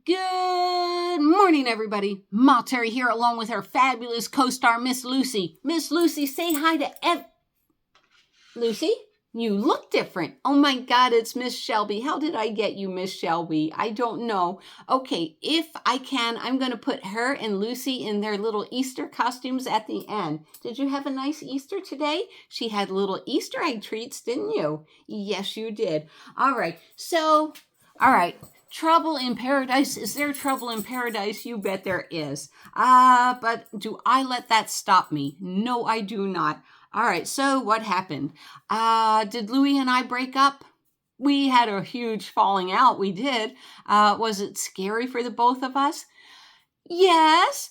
Good morning, everybody. Ma Terry here, along with her fabulous co-star, Miss Lucy. Miss Lucy, say hi to Lucy, you look different. Oh my God, it's Miss Shelby. How did I get you, Miss Shelby? I don't know. Okay, if I can, I'm going to put her and Lucy in their little Easter costumes at the end. Did you have a nice Easter today? She had little Easter egg treats, didn't you? Yes, you did. All right, Trouble in paradise. Is there trouble in paradise? You bet there is. But do I let that stop me? No, I do not. All right, so what happened? Did Louie and I break up? We had a huge falling out. We did. Was it scary for the both of us? Yes.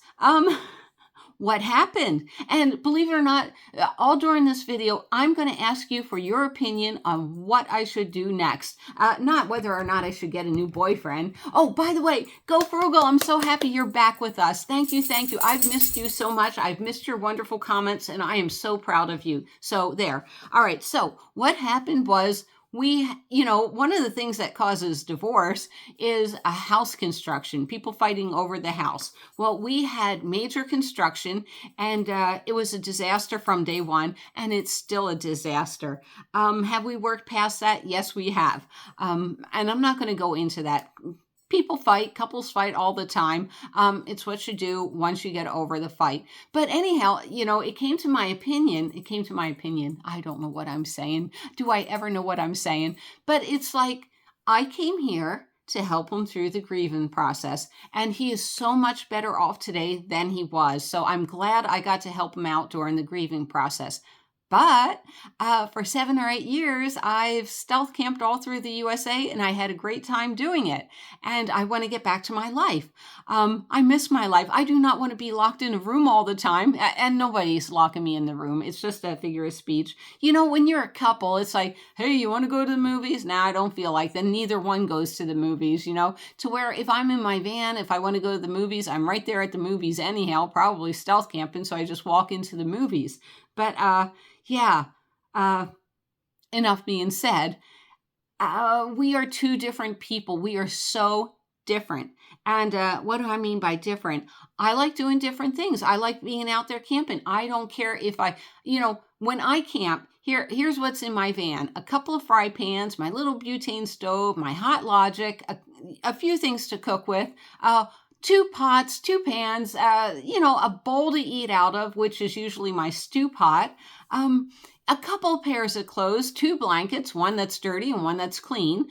What happened? And believe it or not, all during this video, I'm going to ask you for your opinion on what I should do next. Not whether or not I should get a new boyfriend. Oh, by the way, Go Frugal, I'm so happy you're back with us. Thank you, thank you. I've missed you so much. I've missed your wonderful comments, and I am so proud of you. So there. All right, so what happened was one of the things that causes divorce is a house construction, people fighting over the house. Well, we had major construction, and it was a disaster from day one, and it's still a disaster. Have we worked past that? Yes, we have. And I'm not going to go into that. People fight, couples fight all the time. It's what you do once you get over the fight. But anyhow, it came to my opinion. I don't know what I'm saying. Do I ever know what I'm saying? But it's like, I came here to help him through the grieving process. And he is so much better off today than he was. So I'm glad I got to help him out during the grieving process. But for 7 or 8 years, I've stealth camped all through the USA, and I had a great time doing it. And I want to get back to my life. I miss my life. I do not want to be locked in a room all the time, and nobody's locking me in the room. It's just a figure of speech. When you're a couple, it's like, hey, you want to go to the movies? Nah, I don't feel like. Then neither one goes to the movies, to where if I'm in my van, if I want to go to the movies, I'm right there at the movies anyhow, probably stealth camping, so I just walk into the movies. But enough being said, we are two different people. We are so different. And what do I mean by different? I like doing different things. I like being out there camping. I don't care if when I camp, here's what's in my van: a couple of fry pans, my little butane stove, my Hot Logic, a few things to cook with, 2 pots, 2 pans, a bowl to eat out of, which is usually my stew pot, a couple of pairs of clothes, 2 blankets, one that's dirty and one that's clean.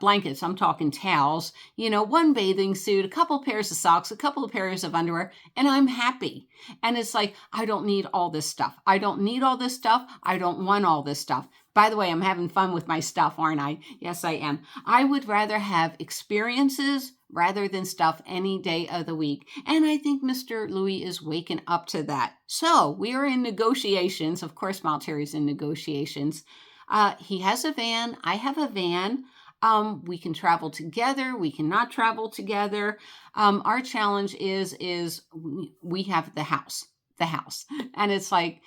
Blankets, I'm talking towels, 1 bathing suit, a couple pairs of socks, a couple of pairs of underwear, and I'm happy. And it's like, I don't need all this stuff. I don't need all this stuff. I don't want all this stuff. By the way, I'm having fun with my stuff, aren't I? Yes, I am. I would rather have experiences rather than stuff any day of the week. And I think Mr. Louis is waking up to that. So we are in negotiations. Of course, Malteri's in negotiations. He has a van. I have a van. We can travel together. We cannot travel together. Our challenge is we have the house. And it's like,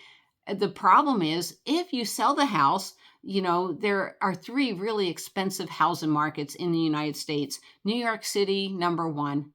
the problem is, if you sell the house, there are 3 really expensive housing markets in the United States. New York City, number 1.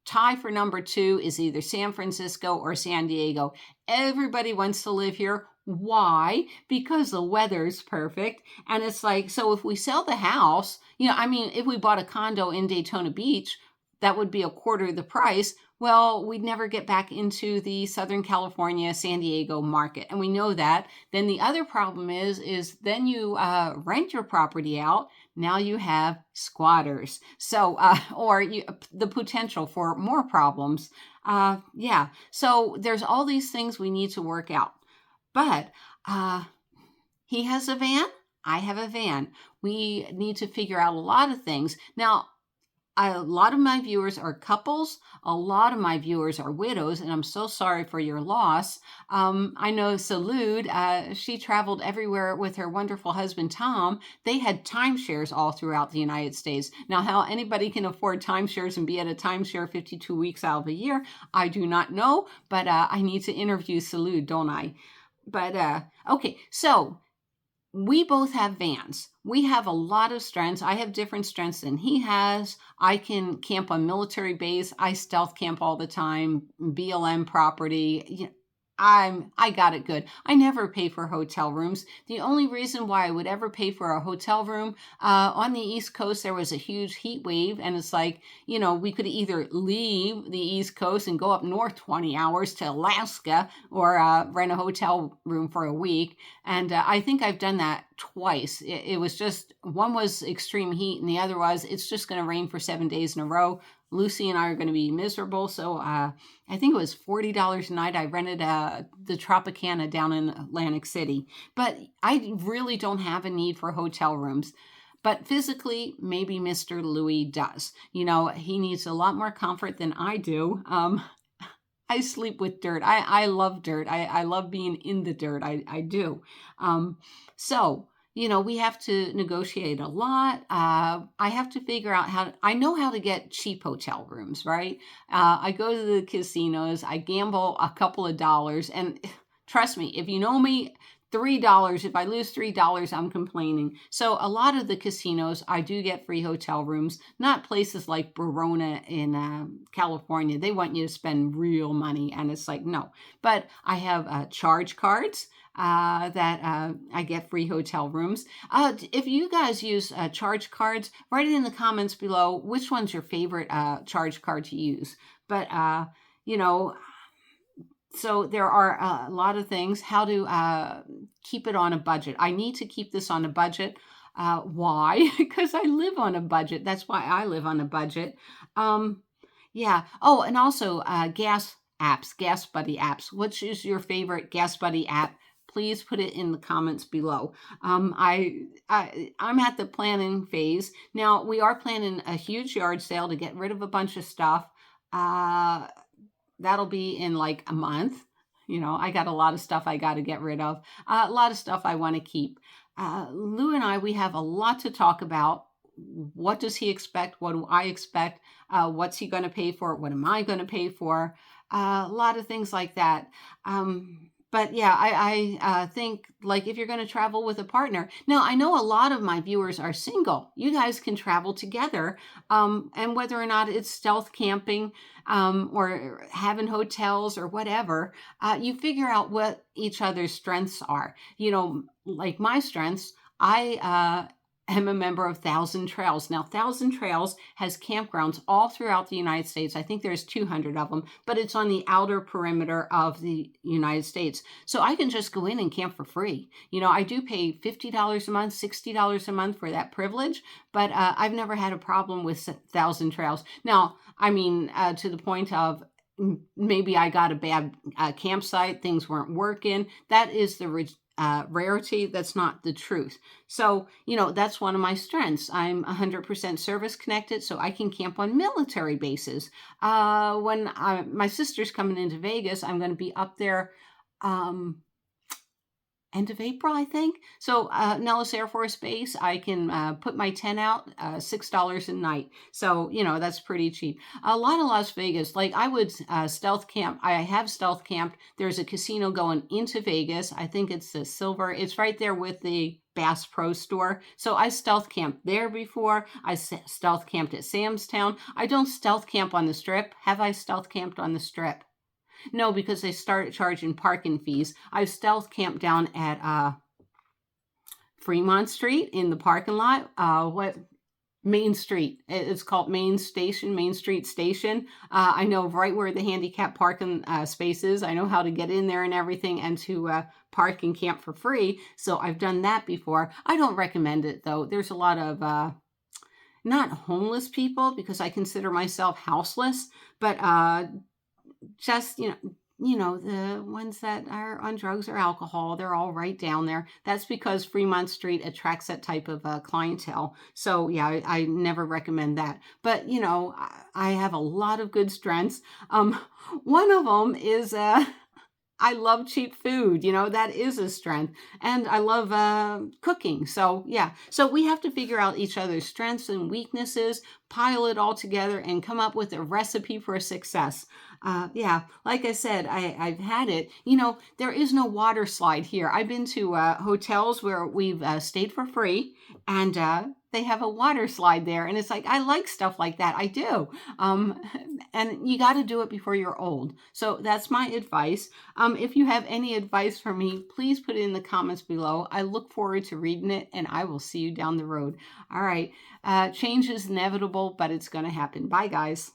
Tie for number 2 is either San Francisco or San Diego. Everybody wants to live here. Why? Because the weather's perfect. And it's like, so if we sell the house, if we bought a condo in Daytona Beach, that would be a quarter of the price. Well, we'd never get back into the Southern California, San Diego market. And we know that. Then the other problem is then you rent your property out. Now you have squatters. So, the potential for more problems. So there's all these things we need to work out. But he has a van. I have a van. We need to figure out a lot of things. Now, a lot of my viewers are couples. A lot of my viewers are widows, and I'm so sorry for your loss. I know Salud, she traveled everywhere with her wonderful husband, Tom. They had timeshares all throughout the United States. Now, how anybody can afford timeshares and be at a timeshare 52 weeks out of a year, I do not know, but I need to interview Salud, don't I? But, okay, so we both have vans. We have a lot of strengths. I have different strengths than he has. I can camp on military base. I stealth camp all the time, BLM property. I got it good. I never pay for hotel rooms. The only reason why I would ever pay for a hotel room, on the East Coast, there was a huge heat wave, and it's like, we could either leave the East Coast and go up north 20 hours to Alaska, or rent a hotel room for a week. And I think I've done that twice. It was just, one was extreme heat, and the other was, it's just going to rain for 7 days in a row. Lucy and I are going to be miserable. So I think it was $40 a night. I rented the Tropicana down in Atlantic City. But I really don't have a need for hotel rooms. But physically, maybe Mr. Louis does. He needs a lot more comfort than I do. I sleep with dirt. I love dirt. I love being in the dirt. I do. So, we have to negotiate a lot. I have to figure out I know how to get cheap hotel rooms, right? I go to the casinos, I gamble a couple of dollars, and trust me, if you know me, $3, if I lose $3, I'm complaining. So a lot of the casinos, I do get free hotel rooms, not places like Verona in California. They want you to spend real money, and it's like, no. But I have charge cards that I get free hotel rooms. If you guys use charge cards, write it in the comments below which one's your favorite charge card to use. But, so there are a lot of things. How to keep it on a budget. I need to keep this on a budget. Why? Because I live on a budget. That's why I live on a budget. Yeah. Oh, and also gas apps, gas buddy apps. Which is your favorite gas buddy app? Please put it in the comments below. I'm at the planning phase. Now, we are planning a huge yard sale to get rid of a bunch of stuff. That'll be in like a month. I got a lot of stuff I got to get rid of. A lot of stuff I want to keep. Lou and I, we have a lot to talk about. What does he expect? What do I expect? What's he going to pay for? What am I going to pay for? A lot of things like that. But yeah, I think, like, if you're going to travel with a partner. Now, I know a lot of my viewers are single. You guys can travel together. And whether or not it's stealth camping, or having hotels or whatever, you figure out what each other's strengths are. Like my strengths, I am a member of Thousand Trails. Now, Thousand Trails has campgrounds all throughout the United States. I think there's 200 of them, but it's on the outer perimeter of the United States. So I can just go in and camp for free. I do pay $50 a month, $60 a month for that privilege, but I've never had a problem with Thousand Trails. Now, I mean, to the point of maybe I got a bad campsite, things weren't working. That is the rarity. That's not the truth. So, that's one of my strengths. I'm 100% service connected, so I can camp on military bases. When my sister's coming into Vegas, I'm going to be up there end of April, I think. So Nellis Air Force Base, I can put my tent out, $6 a night. So, that's pretty cheap. A lot of Las Vegas, like I would stealth camp. I have stealth camped. There's a casino going into Vegas. I think it's the Silver. It's right there with the Bass Pro store. So I stealth camped there before. I stealth camped at Sam's Town. I don't stealth camp on the Strip. Have I stealth camped on the Strip? No, because they started charging parking fees. I've stealth camped down at Fremont Street in the parking lot. Main Street. It's called Main Street Station. I know right where the handicap parking space is. I know how to get in there and everything, and to park and camp for free. So I've done that before. I don't recommend it, though. There's a lot of not homeless people, because I consider myself houseless, but just, the ones that are on drugs or alcohol, they're all right down there. That's because Fremont Street attracts that type of clientele. So yeah, I never recommend that. But, I have a lot of good strengths. One of them is I love cheap food. That is a strength. And I love cooking. So, yeah. So we have to figure out each other's strengths and weaknesses, pile it all together, and come up with a recipe for success. Yeah. Like I said, I've had it. There is no water slide here. I've been to hotels where we've stayed for free, and they have a water slide there. And it's like, I like stuff like that. I do. Um, and you got to do it before you're old. So that's my advice. If you have any advice for me, please put it in the comments below. I look forward to reading it, and I will see you down the road. All right. Change is inevitable, but it's going to happen. Bye, guys.